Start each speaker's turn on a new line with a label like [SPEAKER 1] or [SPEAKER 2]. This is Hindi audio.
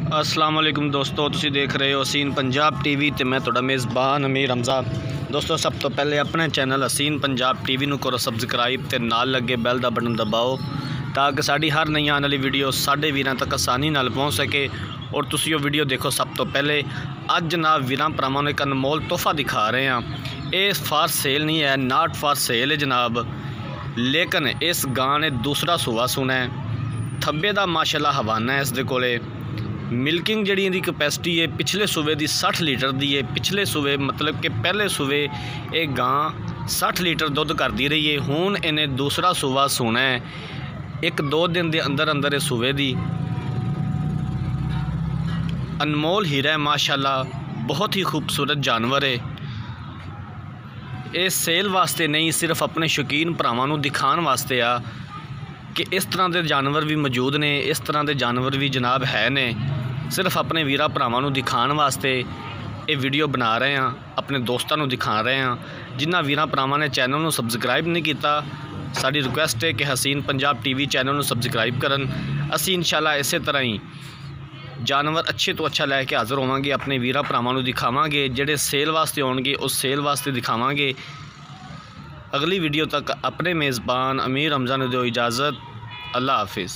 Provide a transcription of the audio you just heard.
[SPEAKER 1] अस्सलाम वालेकुम दोस्तों, तुसीं देख रहे हो हसीन पंजाब टीवी ते मैं तुहाडा मेज़बान अमीर हमजा। दोस्तों, सब तो पहले अपने चैनल हसीन पंजाब टीवी नूं करो सबसक्राइब ते नाल लगे बैल दा बटन दबाओ ताकि साड़ी हर नई आने वाली वीडियो साडे वीरां तक आसानी नाल पहुँच सके और तुसीं वो वीडियो देखो। सब तो पहले अज जनाब वीरां भरावां नूं एक अनमोल तोहफा दिखा रहे हैं। ये फॉर सेल नहीं है, नॉट फॉर सेल है जनाब, लेकिन इस गां ने दूसरा सूआ सुना है। थब्बे दा माशाल्लाह हवाना है। इस दे कोले मिल्किंग जी इहदी कैपेसिटी है पिछले सूबे की 60 लीटर दी है। पिछले सूबे मतलब कि पहले सूबे ये गां 60 लीटर दुध करती रही है। हुण इन्हें दूसरा सूबा सुना है। एक दो दिन के अंदर अंदर इस सूबे की अनमोल हीरा है माशाल्लाह, बहुत ही खूबसूरत जानवर है। ये सेल वास्ते नहीं, सिर्फ अपने शौकीन भरावां नूं दिखाने वास्ते आ कि इस तरह के जानवर भी मौजूद ने, इस तरह के जानवर भी जनाब है ने। सिर्फ अपने वीरा भरावां नूं दिखाने वास्ते ये वीडियो बना रहे हैं, अपने दोस्तों नूं दिखा रहे हैं। जिन्हां वीरा भरावां ने चैनल नूं सबसक्राइब नहीं किया, साडी रिक्वेस्ट है कि हसीन पंजाब टीवी चैनल नूं सबसक्राइब करन। असीं इंशाल्लाह इस तरह ही जानवर अच्छे तो अच्छा लैके हाज़र होवांगे, अपने वीरा भरावां नूं दिखावांगे। जिहड़े सेल वास्ते होणगे उस सेल वास्ते दिखावांगे। अगली वीडियो तक अपने मेज़बान अमीर हमजा नूं दिओ इजाज़त। अल्लाह हाफिज़।